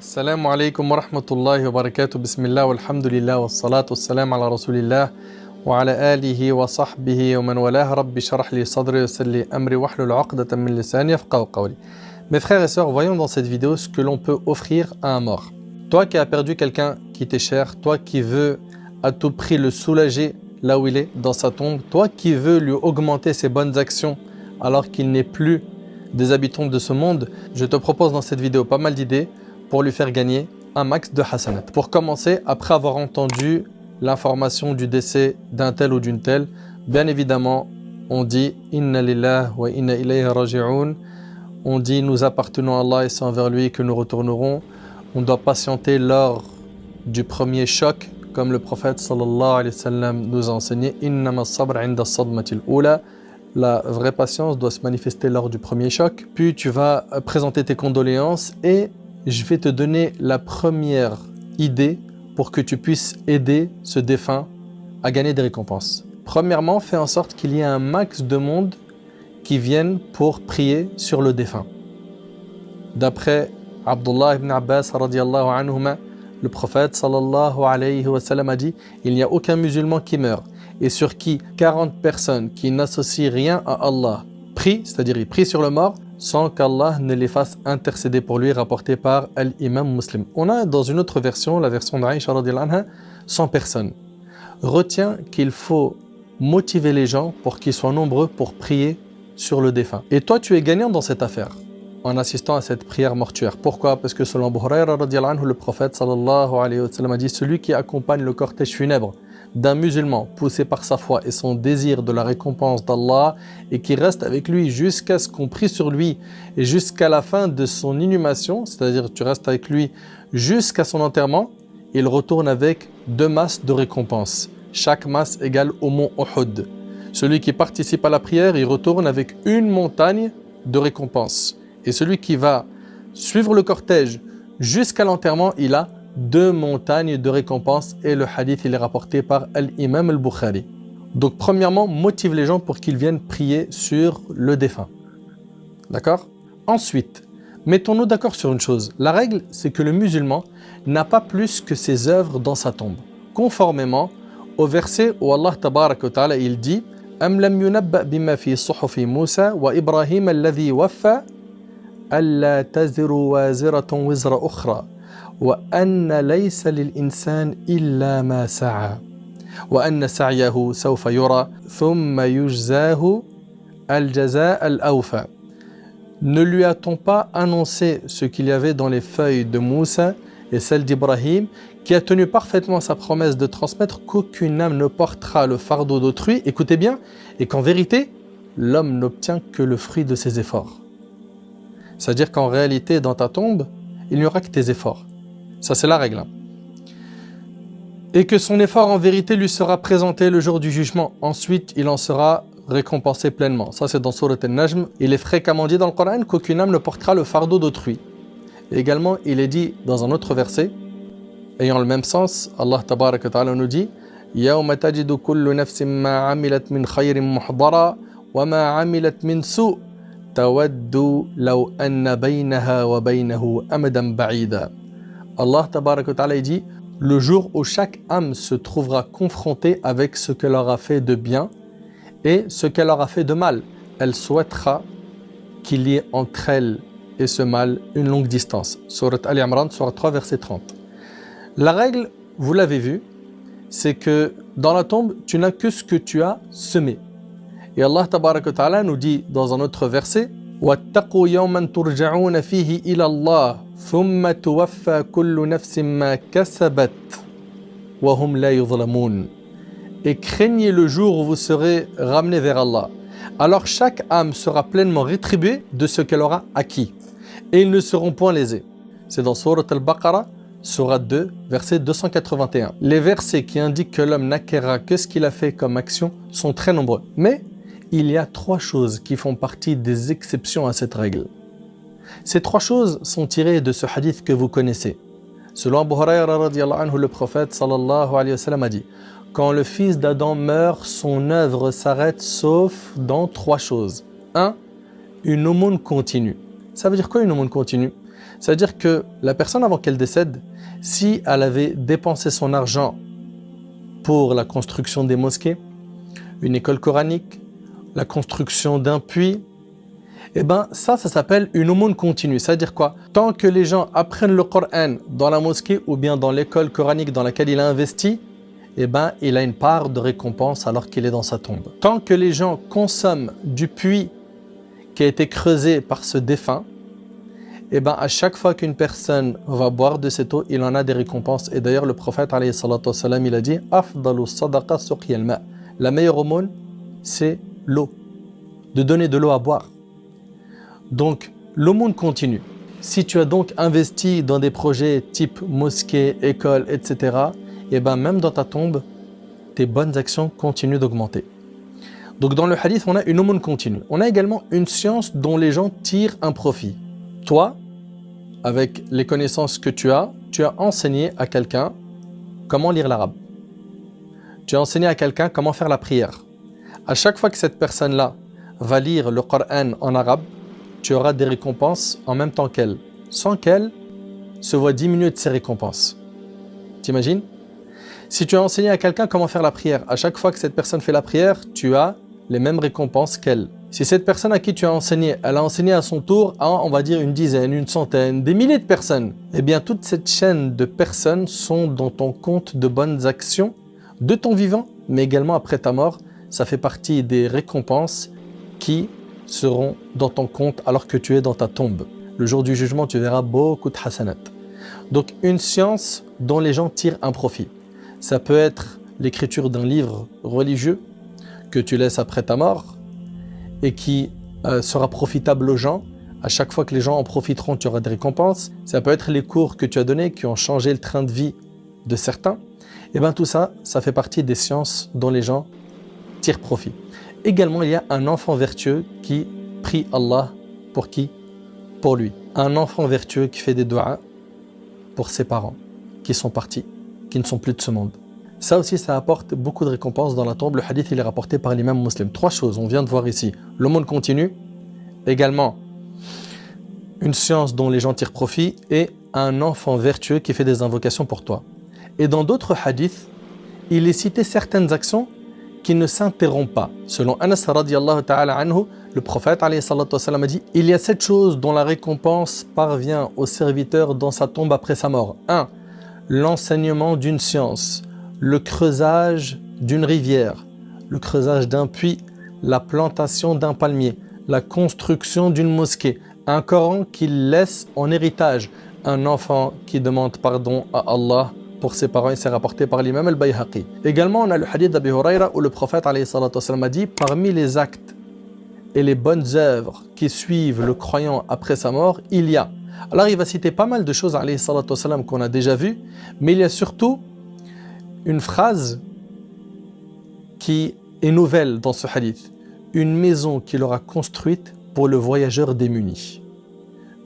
Assalamu alaikum wa rahmatullahi wa barakatuh. Bismillah walhamdulillah wa salatu wa salam ala rasulillah wa ala alihi wa sahbihi wa man walah. Rabbi sharah li sadri wa salli amri wa hlul 'uqdatan min lisani yafqahu qawli. Mes frères et sœurs, voyons dans cette vidéo ce que l'on peut offrir à un mort. Toi qui as perdu quelqu'un qui t'est cher, toi qui veux à tout prix le soulager là où il est, dans sa tombe, toi qui veux lui augmenter ses bonnes actions alors qu'il n'est plus des habitants de ce monde, je te propose dans cette vidéo pas mal d'idées pour lui faire gagner un max de hasanat. Pour commencer, après avoir entendu l'information du décès d'un tel ou d'une telle, bien évidemment, on dit « Inna lillah wa inna ilayhi raji'un ». On dit « Nous appartenons à Allah et c'est envers lui que nous retournerons ». On doit patienter lors du premier choc, comme le prophète sallallahu alayhi wa sallam nous a enseigné « Innama sabr inda sadmatil ula ». La vraie patience doit se manifester lors du premier choc. Puis tu vas présenter tes condoléances et je vais te donner la première idée pour que tu puisses aider ce défunt à gagner des récompenses. Premièrement, fais en sorte qu'il y ait un max de monde qui viennent pour prier sur le défunt. D'après Abdullah ibn Abbas radiyallahu anhuma, le prophète sallallahu alayhi wa sallam a dit « Il n'y a aucun musulman qui meurt et sur qui 40 personnes qui n'associent rien à Allah prient, c'est-à-dire ils prient sur le mort, sans qu'Allah ne les fasse intercéder pour lui, rapporté par l'imam Muslim. » On a dans une autre version, la version d'Aïcha radiyallahu anha, 100 personnes. Retiens qu'il faut motiver les gens pour qu'ils soient nombreux pour prier sur le défunt. Et toi, tu es gagnant dans cette affaire en assistant à cette prière mortuaire. Pourquoi? Parce que selon Abu Hurayra radiyallahu anhu, le prophète sallallahu alayhi wa sallam a dit « Celui qui accompagne le cortège funèbre d'un musulman poussé par sa foi et son désir de la récompense d'Allah et qui reste avec lui jusqu'à ce qu'on prie sur lui et jusqu'à la fin de son inhumation, c'est-à-dire tu restes avec lui jusqu'à son enterrement, il retourne avec 2 masses de récompense. Chaque masse égale au mont Uhud. Celui qui participe à la prière, il retourne avec 1 montagne de récompense. Et celui qui va suivre le cortège jusqu'à l'enterrement, il a 2 montagnes de récompense. Et le hadith, il est rapporté par l'imam al-Bukhari. Donc premièrement, motive les gens pour qu'ils viennent prier sur le défunt. D'accord? Ensuite, mettons-nous d'accord sur une chose. La règle, c'est que le musulman n'a pas plus que ses œuvres dans sa tombe. Conformément au verset où Allah tabaraka wa ta'ala, il dit « Am lam yunabba bima fi suhufi Musa wa Ibrahim alladhi waffa alla taziru waziratan wizra ukhra wa anna laysa lil insan illa ma sa'a wa anna sa'yahu sawfa yura thumma yujzahu al jazaa al awfa » Ne lui a-t-on pas annoncé ce qu'il y avait dans les feuilles de Moussa et celles d'Ibrahim, qui a tenu parfaitement sa promesse de transmettre qu'aucune âme ne portera le fardeau d'autrui, écoutez bien, et qu'en vérité, l'homme n'obtient que le fruit de ses efforts. C'est-à-dire qu'en réalité, dans ta tombe, il n'y aura que tes efforts. Ça, c'est la règle. Et que son effort, en vérité, lui sera présenté le jour du jugement. Ensuite, il en sera récompensé pleinement. Ça, c'est dans Surat al-Najm. Il est fréquemment dit dans le Coran qu'aucune âme ne portera le fardeau d'autrui. Et également, il est dit dans un autre verset, ayant le même sens, Allah tabaraka wa ta'ala nous dit يَوْمَ تَجِدُ كُلُّ نَفْسٍ مَا عَمِلَتْ مِنْ خَيْرٍ مُحْضَرًا وَمَا عَمِلَتْ مِنْ سُوءٍ تَوَدُّ لَوْ أَنَّ بَيْنَهَا وَبَيْنَهُ أَمَدًا بَعِيدًا. Allah tabaraka wa ta'ala dit le jour où chaque âme se trouvera confrontée avec ce qu'elle aura fait de bien et ce qu'elle aura fait de mal, elle souhaitera qu'il y ait entre elle et ce mal une longue distance. Surat Al-Imran, Surat 3, verset 30. La règle, vous l'avez vu, c'est que dans la tombe, tu n'as que ce que tu as semé. Et Allah tabaraka wa ta'ala nous dit dans un autre verset وَاتَّقُوا يَوْمًا تُرْجَعُونَ فِيهِ إِلَى اللَّهِ ثُمَّ تُوَفَّى كُلُّ نَفْسٍ مَا كَسَبَتْ وَهُمْ لَا يُظْلَمُونَ. Et craignez le jour où vous serez ramenés vers Allah. Alors chaque âme sera pleinement rétribuée de ce qu'elle aura acquis. Et ils ne seront point lésés. C'est dans Surat Al-Baqarah, Surat 2, verset 281. Les versets qui indiquent que l'homme n'acquérera que ce qu'il a fait comme action sont très nombreux. Mais il y a 3 choses qui font partie des exceptions à cette règle. Ces 3 choses sont tirées de ce hadith que vous connaissez. Selon Abu Hurayra radiyallahu anhu, le prophète sallallahu alayhi wa sallam a dit « Quand le fils d'Adam meurt, son œuvre s'arrête sauf dans 3 choses. 1. Une aumône continue. Ça veut dire quoi une aumône continue? C'est-à-dire que la personne avant qu'elle décède, si elle avait dépensé son argent pour la construction des mosquées, une école coranique, la construction d'un puits, eh bien ça s'appelle une aumône continue. C'est-à-dire quoi? Tant que les gens apprennent le Coran dans la mosquée ou bien dans l'école coranique dans laquelle il a investi, eh ben, il a une part de récompense alors qu'il est dans sa tombe. Tant que les gens consomment du puits qui a été creusé par ce défunt, eh ben, à chaque fois qu'une personne va boire de cette eau, il en a des récompenses. Et d'ailleurs, le prophète, alayhi salatu wassalam, il a dit « Afdalu sadaqa suqyal ma » La meilleure aumône, c'est l'eau, de donner de l'eau à boire. Donc, l'aumône continue. Si tu as donc investi dans des projets type mosquée, école, etc., et bien même dans ta tombe, tes bonnes actions continuent d'augmenter. Donc dans le hadith, on a une aumône continue. On a également une science dont les gens tirent un profit. Toi, avec les connaissances que tu as enseigné à quelqu'un comment lire l'arabe. Tu as enseigné à quelqu'un comment faire la prière. À chaque fois que cette personne-là va lire le Coran en arabe, tu auras des récompenses en même temps qu'elle, sans qu'elle se voit diminuer de ses récompenses. T'imagines? Si tu as enseigné à quelqu'un comment faire la prière, à chaque fois que cette personne fait la prière, tu as les mêmes récompenses qu'elle. Si cette personne à qui tu as enseigné, elle a enseigné à son tour à, on va dire, une dizaine, une centaine, des milliers de personnes, eh bien toute cette chaîne de personnes sont dans ton compte de bonnes actions, de ton vivant, mais également après ta mort. Ça fait partie des récompenses qui seront dans ton compte alors que tu es dans ta tombe. Le jour du jugement, tu verras beaucoup de hasanat. Donc une science dont les gens tirent un profit. Ça peut être l'écriture d'un livre religieux que tu laisses après ta mort et qui sera profitable aux gens. À chaque fois que les gens en profiteront, tu auras des récompenses. Ça peut être les cours que tu as donnés qui ont changé le train de vie de certains. Et bien tout ça, ça fait partie des sciences dont les gens tirent profit. Également, il y a un enfant vertueux qui prie Allah pour qui? Pour lui. Un enfant vertueux qui fait des du'as pour ses parents qui sont partis, qui ne sont plus de ce monde. Ça aussi, ça apporte beaucoup de récompenses dans la tombe. Le hadith, il est rapporté par l'imam Muslim. 3 choses, on vient de voir ici. L'aumône continue, également une science dont les gens tirent profit et un enfant vertueux qui fait des invocations pour toi. Et dans d'autres hadiths, il est cité certaines actions qui ne s'interrompent pas. Selon Anas radiyallahu ta'ala anhu, le prophète alayhi salatu wassalam a dit « Il y a 7 choses dont la récompense parvient au serviteur dans sa tombe après sa mort. 1. L'enseignement d'une science, le creusage d'une rivière, le creusage d'un puits, la plantation d'un palmier, la construction d'une mosquée, un Coran qu'il laisse en héritage, un enfant qui demande pardon à Allah pour ses parents, et c'est rapporté par l'imam al-Bayhaqi. Également, on a le hadith d'Abi Huraira où le prophète alayhi salatu wassalam a dit « Parmi les actes et les bonnes œuvres qui suivent le croyant après sa mort, il y a ». Alors il va citer pas mal de choses alayhi salatu wassalam qu'on a déjà vues, mais il y a surtout une phrase qui est nouvelle dans ce hadith. Une maison qu'il aura construite pour le voyageur démuni.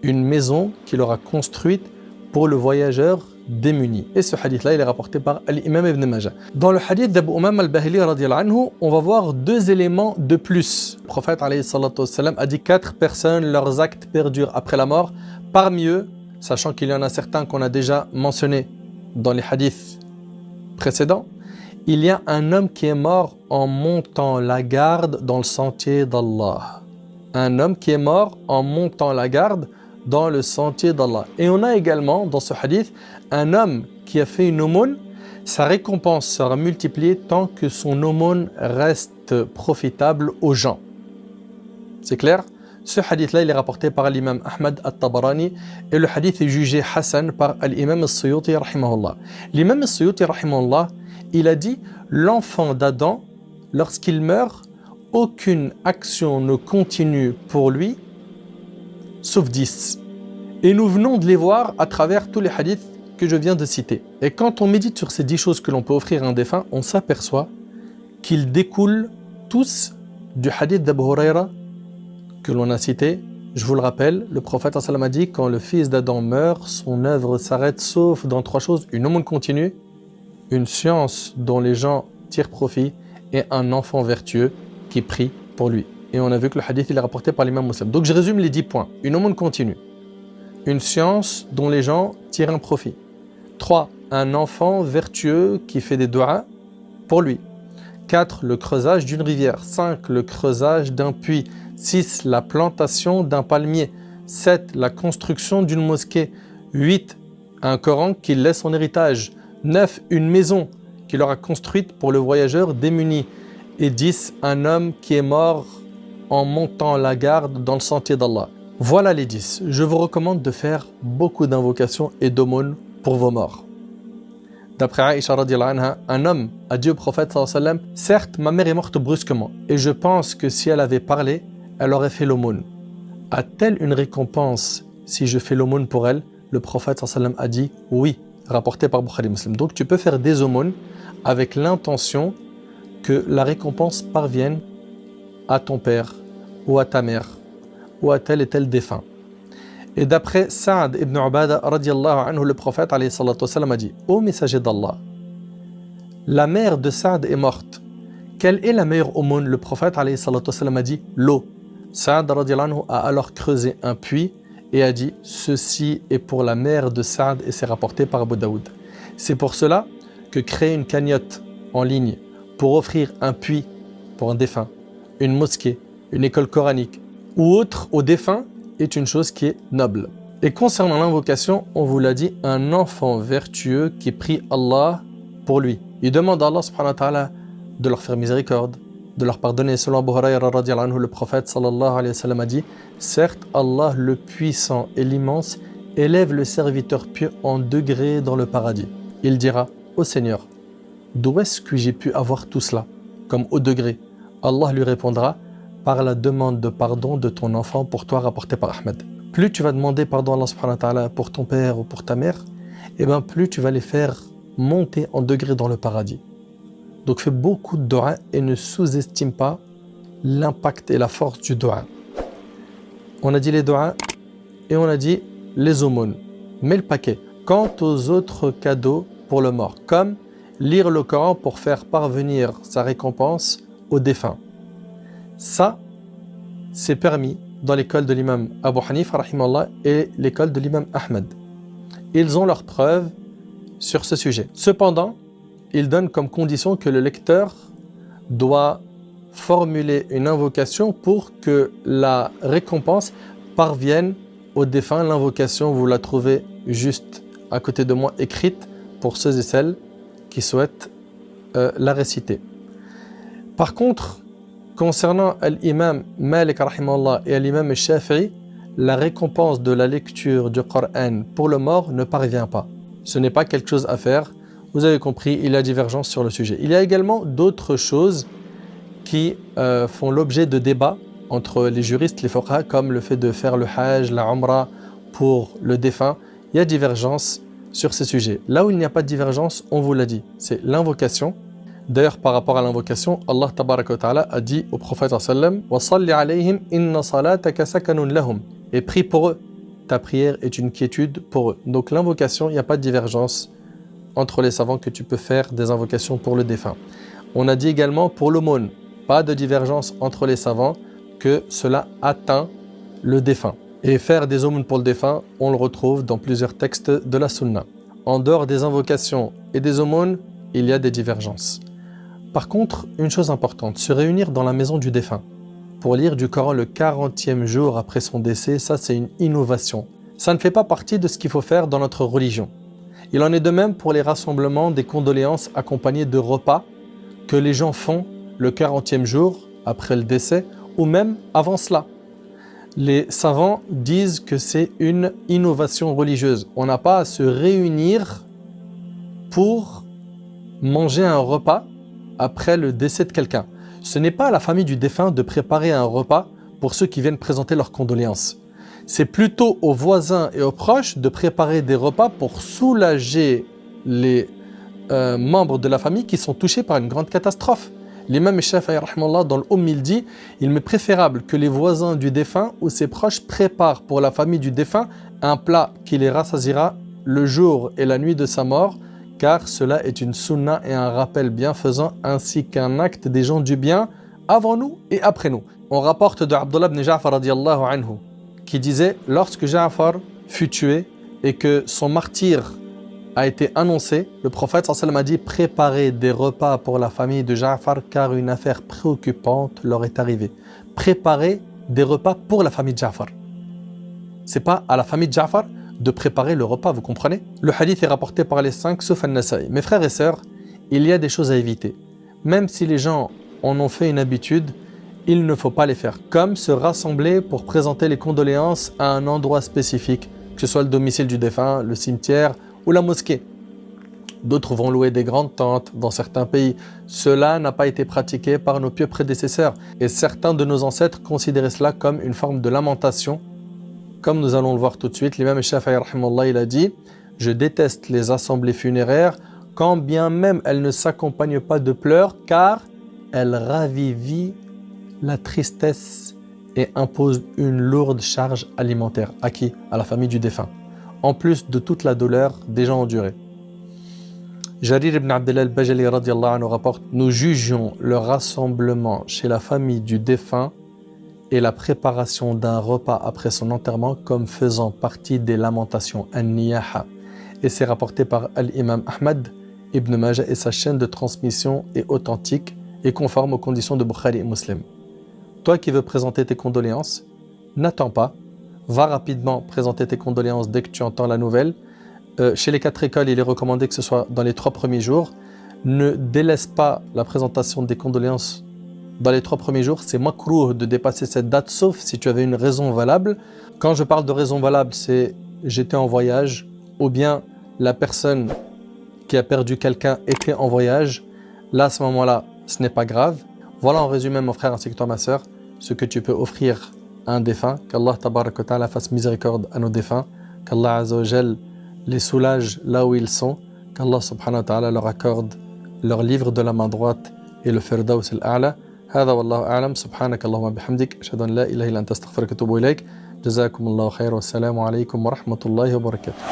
Une maison qu'il aura construite pour le voyageur démuni. Et ce hadith-là, il est rapporté par l'imam Ibn Majah. Dans le hadith d'Abu Umam al-Bahili radiyallahu anhu, on va voir 2 éléments de plus. Le prophète alayhi salatu wassalam a dit 4 personnes, leurs actes perdurent après la mort. Parmi eux, sachant qu'il y en a certains qu'on a déjà mentionnés dans les hadiths précédents, il y a un homme qui est mort en montant la garde dans le sentier d'Allah. Un homme qui est mort en montant la garde dans le sentier d'Allah. Et on a également dans ce hadith un homme qui a fait une aumône, sa récompense sera multipliée tant que son aumône reste profitable aux gens. C'est clair? Ce hadith-là, il est rapporté par l'imam Ahmad al-Tabarani et le hadith est jugé Hassan par l'imam al-Suyuti rahimahullah. L'imam al-Suyuti rahimahullah, il a dit l'enfant d'Adam, lorsqu'il meurt, aucune action ne continue pour lui sauf 10. Et nous venons de les voir à travers tous les hadiths que je viens de citer. Et quand on médite sur ces 10 choses que l'on peut offrir à un défunt, on s'aperçoit qu'ils découlent tous du hadith d'Abu Huraira que l'on a cité. Je vous le rappelle, le prophète sallam a dit quand le fils d'Adam meurt, son œuvre s'arrête sauf dans 3 choses, une aumône continue, une science dont les gens tirent profit et un enfant vertueux qui prie pour lui. Et on a vu que le hadith il est rapporté par l'imam Muslim. Donc je résume les 10 points. Une aumône continue, une science dont les gens tirent un profit. 3. Un enfant vertueux qui fait des doigts pour lui. 4. Le creusage d'une rivière. 5. Le creusage d'un puits. 6. La plantation d'un palmier. 7. La construction d'une mosquée. 8. Un Coran qu'il laisse en héritage. 9. Une maison qu'il aura construite pour le voyageur démuni. Et 10. Un homme qui est mort en montant la garde dans le sentier d'Allah. Voilà les 10. Je vous recommande de faire beaucoup d'invocations et d'aumônes pour vos morts. D'après Aïcha radiallahu anha, un homme a dit au prophète sallallahu alayhi wa sallam, certes, ma mère est morte brusquement, et je pense que si elle avait parlé, elle aurait fait l'aumône. A-t-elle une récompense si je fais l'aumône pour elle? Le prophète sallallahu alayhi wa sallam a dit oui, rapporté par Bukhari Muslim. Donc tu peux faire des aumônes avec l'intention que la récompense parvienne à ton père ou à ta mère ou à tel et tel défunt. Et d'après Saad ibn Ubada radiallahu anhu, le prophète alayhi salatu wasalam a dit: ô messager d'Allah, la mère de Saad est morte. Quelle est la meilleure aumône? Le prophète alayhi salatu wasalam a dit: l'eau. Saad radiallahu anhu a alors creusé un puits et a dit: ceci est pour la mère de Saad, et c'est rapporté par Abu Daoud. C'est pour cela que créer une cagnotte en ligne pour offrir un puits pour un défunt, une mosquée, une école coranique ou autre aux défunts est une chose qui est noble. Et concernant l'invocation, on vous l'a dit, un enfant vertueux qui prie Allah pour lui. Il demande à Allah subhanahu wa ta'ala de leur faire miséricorde, de leur pardonner. Selon Abu Hurayra radiallahu anhu, le prophète sallallahu alayhi wa sallam a dit: certes, Allah le puissant et l'immense élève le serviteur pieux en degrés dans le paradis. Il dira: ô Seigneur, d'où est-ce que j'ai pu avoir tout cela comme haut degré? Allah lui répondra: par la demande de pardon de ton enfant pour toi, rapporté par Ahmed. Plus tu vas demander pardon à Allah subhanahu wa ta'ala pour ton père ou pour ta mère, et bien plus tu vas les faire monter en degrés dans le paradis. Donc fais beaucoup de dua et ne sous-estime pas l'impact et la force du dua. On a dit les dua et on a dit les aumônes. Mets le paquet. Quant aux autres cadeaux pour le mort, comme lire le Coran pour faire parvenir sa récompense aux défunts. Ça, c'est permis dans l'école de l'imam Abu Hanifa rahimallah et l'école de l'imam Ahmed. Ils ont leurs preuves sur ce sujet. Cependant, ils donnent comme condition que le lecteur doit formuler une invocation pour que la récompense parvienne au défunt. L'invocation, vous la trouvez juste à côté de moi, écrite pour ceux et celles qui souhaitent la réciter. Par contre, concernant l'imam Malik rahimallah et l'imam Shafi'i, la récompense de la lecture du Coran pour le mort ne parvient pas. Ce n'est pas quelque chose à faire. Vous avez compris, il y a divergence sur le sujet. Il y a également d'autres choses qui font l'objet de débats entre les juristes, les fuqaha, comme le fait de faire le hajj, la umrah pour le défunt. Il y a divergence sur ces sujets. Là où il n'y a pas de divergence, on vous l'a dit, c'est l'invocation. D'ailleurs, par rapport à l'invocation, Allah tabaraka wa ta'ala a dit au prophète sallam: wa salli alayhim inna salataka sakanun lahum, et prie pour eux. Ta prière est une quiétude pour eux. Donc l'invocation, il n'y a pas de divergence entre les savants que tu peux faire des invocations pour le défunt. On a dit également pour l'aumône, pas de divergence entre les savants que cela atteint le défunt. Et faire des aumônes pour le défunt, on le retrouve dans plusieurs textes de la sunna. En dehors des invocations et des aumônes, il y a des divergences. Par contre, une chose importante, se réunir dans la maison du défunt pour lire du Coran le 40e jour après son décès, ça c'est une innovation. Ça ne fait pas partie de ce qu'il faut faire dans notre religion. Il en est de même pour les rassemblements des condoléances accompagnés de repas que les gens font le 40e jour après le décès ou même avant cela. Les savants disent que c'est une innovation religieuse. On n'a pas à se réunir pour manger un repas après le décès de quelqu'un. Ce n'est pas à la famille du défunt de préparer un repas pour ceux qui viennent présenter leurs condoléances. C'est plutôt aux voisins et aux proches de préparer des repas pour soulager les membres de la famille qui sont touchés par une grande catastrophe. L'imam Shafi'i rahimahullah dans il dit: il m'est préférable que les voisins du défunt ou ses proches préparent pour la famille du défunt un plat qui les rassasiera le jour et la nuit de sa mort, car cela est une sunna et un rappel bienfaisant ainsi qu'un acte des gens du bien avant nous et après nous. On rapporte de Abdullah ibn Ja'far radiyallahu anhu qui disait: lorsque Ja'far fut tué et que son martyre a été annoncé, le prophète sallallahu alayhi wa sallam a dit « Préparez des repas pour la famille de Ja'far car une affaire préoccupante leur est arrivée. » Préparez des repas pour la famille de Ja'far. C'est pas à la famille de Ja'far de préparer le repas, vous comprenez? Le hadith est rapporté par les 5 sauf An-Nasa'i. Mes frères et sœurs, il y a des choses à éviter. Même si les gens en ont fait une habitude, il ne faut pas les faire. Comme se rassembler pour présenter les condoléances à un endroit spécifique, que ce soit le domicile du défunt, le cimetière ou la mosquée. D'autres vont louer des grandes tentes dans certains pays. Cela n'a pas été pratiqué par nos pieux prédécesseurs. Et certains de nos ancêtres considéraient cela comme une forme de lamentation. Comme nous allons le voir tout de suite, l'imam Shafi'i rahimahullah, il a dit « Je déteste les assemblées funéraires, quand bien même elles ne s'accompagnent pas de pleurs, car elles ravivient la tristesse et imposent une lourde charge alimentaire. » À qui? À la famille du défunt. En plus de toute la douleur déjà endurée. Jarir ibn Abdullah al-Bajali radiyallahu anhu rapporte « Nous jugions le rassemblement chez la famille du défunt et la préparation d'un repas après son enterrement comme faisant partie des lamentations an-niyaha. » Et c'est rapporté par l'imam Ahmad ibn Majah et sa chaîne de transmission est authentique et conforme aux conditions de Bukhari et Muslim. Toi qui veux présenter tes condoléances, n'attends pas, va rapidement présenter tes condoléances dès que tu entends la nouvelle. Chez les 4 écoles, il est recommandé que ce soit dans les 3 premiers jours. Ne délaisse pas la présentation des condoléances dans les 3 premiers jours. C'est makrouh de dépasser cette date, sauf si tu avais une raison valable. Quand je parle de raison valable, c'est j'étais en voyage, ou bien la personne qui a perdu quelqu'un était en voyage. Là, à ce moment-là, ce n'est pas grave. Voilà en résumé, mon frère ainsi que toi, ma sœur, ce que tu peux offrir à un défunt. Qu'Allah tabarak wa ta'ala fasse miséricorde à nos défunts. Qu'Allah azza wa jal les soulage là où ils sont. Qu'Allah subhanahu wa ta'ala leur accorde leur livre de la main droite et le firdaus al-a'la. هذا والله أعلم سبحانك اللهم بحمدك أشهد أن لا إله إلا أنت أستغفرك وأتوب إليك جزاكم الله خير والسلام عليكم ورحمة الله وبركاته